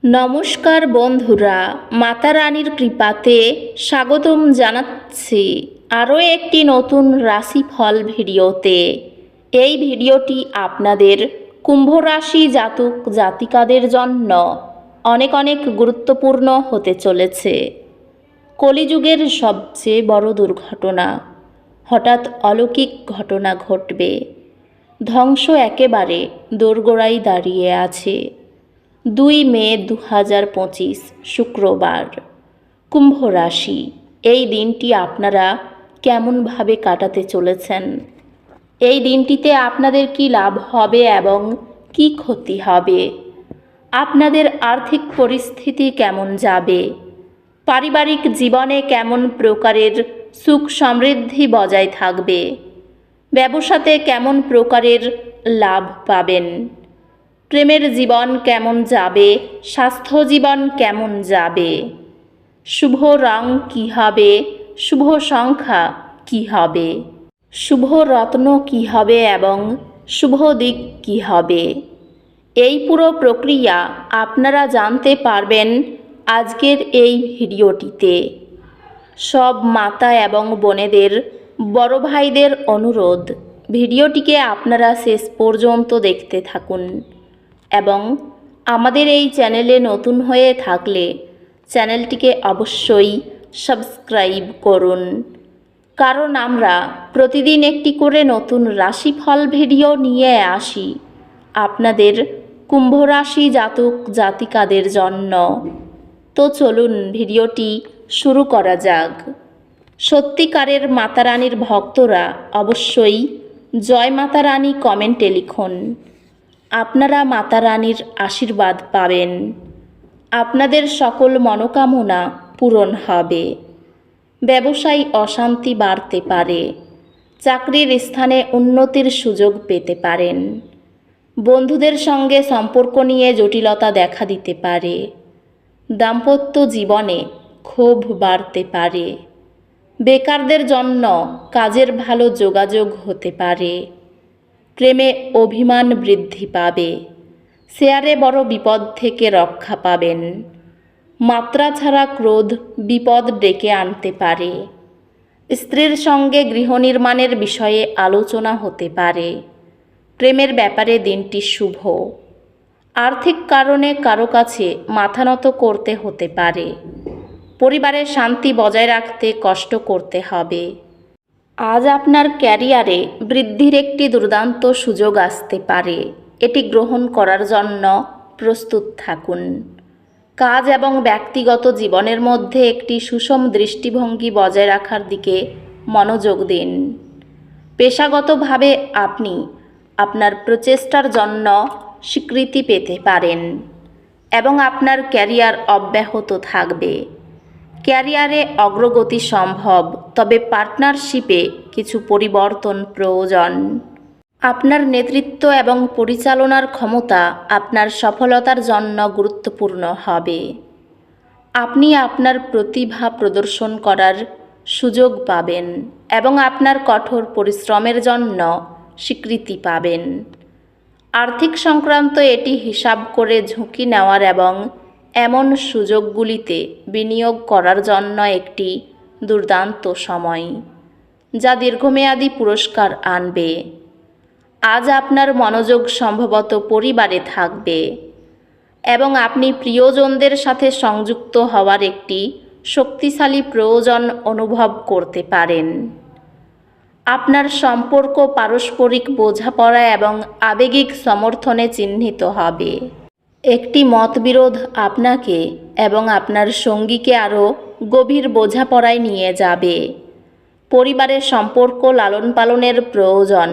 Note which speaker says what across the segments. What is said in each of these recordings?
Speaker 1: নমস্কার বন্ধুরা, মাতা রানীর কৃপাতে স্বাগতম জানাচ্ছি আরও একটি নতুন রাশিফল ভিডিওতে। এই ভিডিওটি আপনাদের কুম্ভ রাশি জাতক জাতিকাদের জন্য অনেক অনেক গুরুত্বপূর্ণ হতে চলেছে। কলিযুগের সবচেয়ে বড় দুর্ঘটনা, হঠাৎ অলৌকিক ঘটনা ঘটবে। ধ্বংস একেবারে দোরগোড়ায় দাঁড়িয়ে আছে। 2 মে 2025 শুক্রবার, কুম্ভ রাশি। এই দিনটি আপনারা কেমনভাবে কাটাতে চলেছেন? এই দিনটিতে আপনাদের কি লাভ হবে এবং কি ক্ষতি হবে? আপনাদের আর্থিক পরিস্থিতি কেমন যাবে? পারিবারিক জীবনে কেমন প্রকারের সুখ সমৃদ্ধি বজায় থাকবে? ব্যবসাতে কেমন প্রকারের লাভ পাবেন? প্রেমের জীবন কেমন যাবে? স্বাস্থ্য জীবন কেমন যাবে? শুভ রং কী হবে? শুভ সংখ্যা কী হবে? শুভ রত্ন কী হবে এবং শুভ দিক কী হবে? এই পুরো প্রক্রিয়া আপনারা জানতে পারবেন আজকের এই ভিডিওটিতে। সব মাতা এবং বোনেদের, বড় ভাইদের অনুরোধ, ভিডিওটিকে আপনারা শেষ পর্যন্ত দেখতে থাকুন এবং আমাদের এই চ্যানেলে নতুন হয়ে থাকলে চ্যানেলটিকে অবশ্যই সাবস্ক্রাইব করুন, কারণ আমরা প্রতিদিন একটি করে নতুন রাশিফল ভিডিও নিয়ে আসি আপনাদের কুম্ভ রাশি জাতক জাতিকাদের জন্য। তো চলুন ভিডিওটি শুরু করা যাক। সত্যিকারের মাতা রানীর ভক্তরা অবশ্যই জয় মাতা রানী কমেন্টে লিখুন। আপনারা মাতা রানীর আশীর্বাদ পাবেন। আপনাদের সকল মনোকামনা পূরণ হবে। ব্যবসায় অশান্তি বাড়তে পারে। চাকরির স্থানে উন্নতির সুযোগ পেতে পারেন। বন্ধুদের সঙ্গে সম্পর্ক নিয়ে জটিলতা দেখা দিতে পারে। দাম্পত্য জীবনে ক্ষোভ বাড়তে পারে। বেকারদের জন্য কাজের ভালো যোগাযোগ হতে পারে। প্রেমে অভিমান বৃদ্ধি পাবে। শেয়ারে বড় বিপদ থেকে রক্ষা পাবেন। মাত্রা ছাড়া ক্রোধ বিপদ ডেকে আনতে পারে। স্ত্রীর সঙ্গে গৃহ নির্মাণের বিষয়ে আলোচনা হতে পারে। প্রেমের ব্যাপারে দিনটি শুভ। আর্থিক কারণে কারো কাছে মাথা নত করতে হতে পারে। পরিবারের শান্তি বজায় রাখতে কষ্ট করতে হবে। আজ আপনার ক্যারিয়ারে বৃদ্ধির একটি দুর্দান্ত সুযোগ আসতে পারে। এটি গ্রহণ করার জন্য প্রস্তুত থাকুন। কাজ এবং ব্যক্তিগত জীবনের মধ্যে একটি সুষম দৃষ্টিভঙ্গি বজায় রাখার দিকে মনোযোগ দিন। পেশাগতভাবে আপনি আপনার প্রচেষ্টার জন্য স্বীকৃতি পেতে পারেন এবং আপনার ক্যারিয়ার অব্যাহত থাকবে। ক্যারিয়ারে অগ্রগতি সম্ভব, তবে পার্টনারশিপে কিছু পরিবর্তন প্রয়োজন। আপনার নেতৃত্ব এবং পরিচালনার ক্ষমতা আপনার সফলতার জন্য গুরুত্বপূর্ণ হবে। আপনি আপনার প্রতিভা প্রদর্শন করার সুযোগ পাবেন এবং আপনার কঠোর পরিশ্রমের জন্য স্বীকৃতি পাবেন। আর্থিক সংক্রান্ত এটি হিসাব করে ঝুঁকি নেওয়ার এবং এমন সুযোগগুলিতে বিনিয়োগ করার জন্য একটি দুর্দান্ত সময়, যা দীর্ঘমেয়াদী পুরস্কার আনবে। আজ আপনার মনোযোগ সম্ভবত পরিবারে থাকবে এবং আপনি প্রিয়জনদের সাথে সংযুক্ত হওয়ার একটি শক্তিশালী প্রয়োজন অনুভব করতে পারেন। আপনার সম্পর্ক পারস্পরিক বোঝাপড়া এবং আবেগিক সমর্থনে চিহ্নিত হবে। একটি মতবিরোধ আপনাকে এবং আপনার সঙ্গীকে আরও গভীর বোঝাপড়ায় নিয়ে যাবে। পরিবারের সম্পর্ক লালন পালনের প্রয়োজন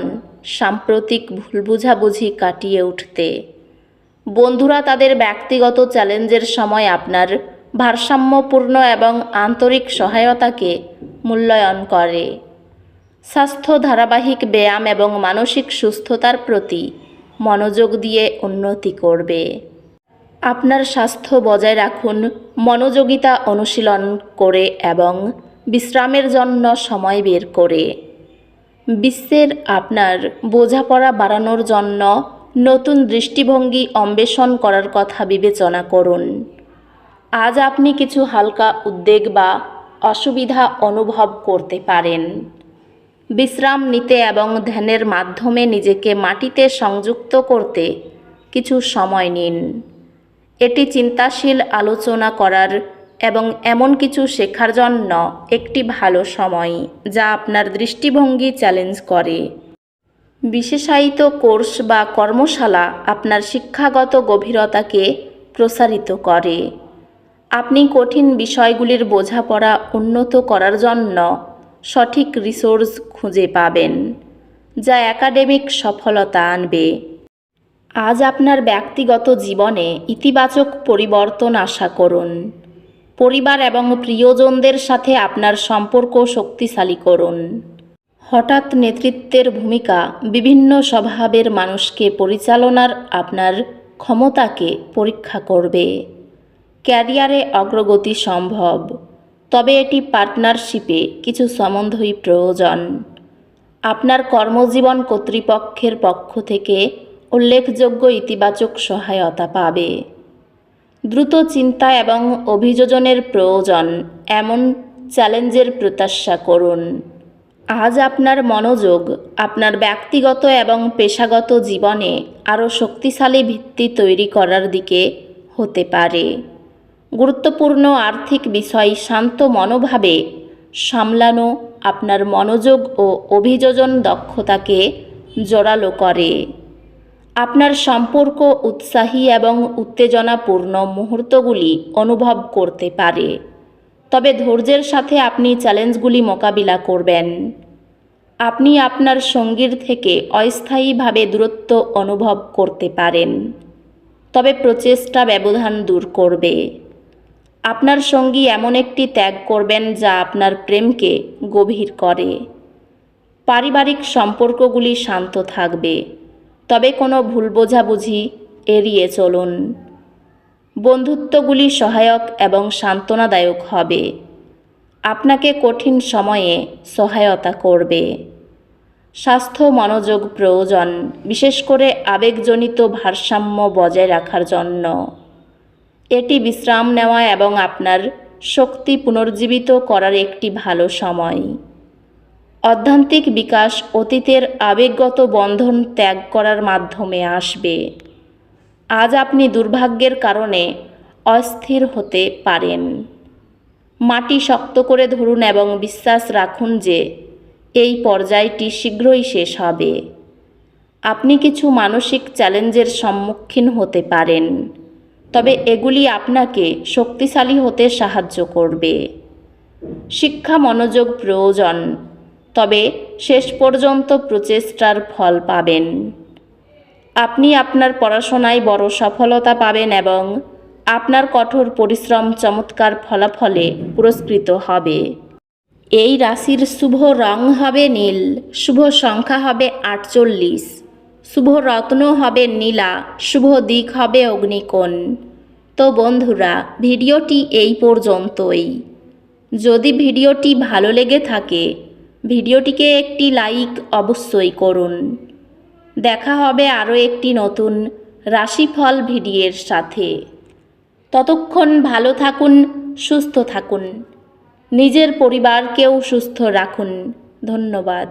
Speaker 1: সাম্প্রতিক ভুল বুঝাবুঝি কাটিয়ে উঠতে। বন্ধুরা তাদের ব্যক্তিগত চ্যালেঞ্জের সময় আপনার ভারসাম্যপূর্ণ এবং আন্তরিক সহায়তাকে মূল্যায়ন করে। স্বাস্থ্য ধারাবাহিক ব্যায়াম এবং মানসিক সুস্থতার প্রতি মনোযোগ দিয়ে উন্নতি করবে। আপনার স্বাস্থ্য বজায় রাখুন মনোযোগিতা অনুশীলন করে এবং বিশ্রামের জন্য সময় বের করে। বিশ্বের আপনার বোঝাপড়া বাড়ানোর জন্য নতুন দৃষ্টিভঙ্গি অন্বেষণ করার কথা বিবেচনা করুন। আজ আপনি কিছু হালকা উদ্বেগ বা অসুবিধা অনুভব করতে পারেন। বিশ্রাম নিতে এবং ধ্যানের মাধ্যমে নিজেকে মাটিতে সংযুক্ত করতে কিছু সময় নিন। এটি চিন্তাশীল আলোচনা করার এবং এমন কিছু শেখার জন্য একটি ভালো সময় যা আপনার দৃষ্টিভঙ্গি চ্যালেঞ্জ করে। বিশেষায়িত কোর্স বা কর্মশালা আপনার শিক্ষাগত গভীরতাকে প্রসারিত করে। আপনি কঠিন বিষয়গুলির বোঝাপড়া উন্নত করার জন্য সঠিক রিসোর্স খুঁজে পাবেন, যা একাডেমিক সফলতা আনবে। আজ আপনার ব্যক্তিগত জীবনে ইতিবাচক পরিবর্তন আশা করুন। পরিবার এবং প্রিয়জনদের সাথে আপনার সম্পর্ক শক্তিশালী করুন। হঠাৎ নেতৃত্বের ভূমিকা বিভিন্ন স্বভাবের মানুষকে পরিচালনার আপনার ক্ষমতাকে পরীক্ষা করবে। ক্যারিয়ারে অগ্রগতি সম্ভব, তবে এটি পার্টনারশিপে কিছু সম্বন্ধই প্রয়োজন। আপনার কর্মজীবন কর্তৃপক্ষের পক্ষ থেকে উল্লেখযোগ্য ইতিবাচক সহায়তা পাবে। দ্রুত চিন্তা এবং অভিযোজনের প্রয়োজন এমন চ্যালেঞ্জের প্রত্যাশা করুন। আজ আপনার মনোযোগ আপনার ব্যক্তিগত এবং পেশাগত জীবনে আরও শক্তিশালী ভিত্তি তৈরি করার দিকে হতে পারে। গুরুত্বপূর্ণ আর্থিক বিষয় শান্ত মনোভাবে সামলানো আপনার মনোযোগ ও অভিযোজন দক্ষতাকে জোরালো করে। আপনার সম্পর্ক উৎসাহী এবং উত্তেজনাপূর্ণ মুহূর্তগুলি অনুভব করতে পারে, তবে ধৈর্যের সাথে আপনি চ্যালেঞ্জগুলি মোকাবিলা করবেন। আপনি আপনার সঙ্গীর থেকে অস্থায়ীভাবে দূরত্ব অনুভব করতে পারেন, তবে প্রচেষ্টা ব্যবধান দূর করবে। আপনার সঙ্গী এমন একটি ত্যাগ করবেন যা আপনার প্রেমকে গভীর করে। পারিবারিক সম্পর্কগুলি শান্ত থাকবে, তবে কোনো ভুল বোঝাবুঝি এড়িয়ে চলুন। বন্ধুত্বগুলি সহায়ক এবং সান্ত্বনাদায়ক হবে, আপনাকে কঠিন সময়ে সহায়তা করবে। স্বাস্থ্য মনোযোগ প্রয়োজন, বিশেষ করে আবেগজনিত ভারসাম্য বজায় রাখার জন্য। এটি বিশ্রাম নেওয়া এবং আপনার শক্তি পুনর্জীবিত করার একটি ভালো সময়। অধ্যাত্মিক বিকাশ অতীতের আবেগগত বন্ধন ত্যাগ করার মাধ্যমে আসবে। আজ আপনি দুর্ভাগ্যের কারণে অস্থির হতে পারেন। মাটি শক্ত করে ধরুন এবং বিশ্বাস রাখুন যে এই পর্যায়টি শীঘ্রই শেষ হবে। আপনি কিছু মানসিক চ্যালেঞ্জের সম্মুখীন হতে পারেন, তবে এগুলি আপনাকে শক্তিশালী হতে সাহায্য করবে। শিক্ষা মনোযোগ প্রয়োজন, তবে শেষ পর্যন্ত প্রচেষ্টার ফল পাবেন। আপনি আপনার পড়াশোনায় বড় সফলতা পাবেন এবং আপনার কঠোর পরিশ্রম চমৎকার ফলাফলে পুরস্কৃত হবে। এই রাশির শুভ রং হবে নীল, শুভ সংখ্যা হবে 48, শুভ রত্ন হবে নীলা, শুভ দিক হবে অগ্নিকোণ। তো বন্ধুরা, ভিডিওটি এই পর্যন্তই। যদি ভিডিওটি ভালো লেগে থাকে ভিডিওটিকে একটি লাইক অবশ্যই করুন। দেখা হবে আরও একটি নতুন রাশিফল ভিডিওর সাথে। ততক্ষণ ভালো থাকুন, সুস্থ থাকুন, নিজের পরিবারকেও সুস্থ রাখুন। ধন্যবাদ।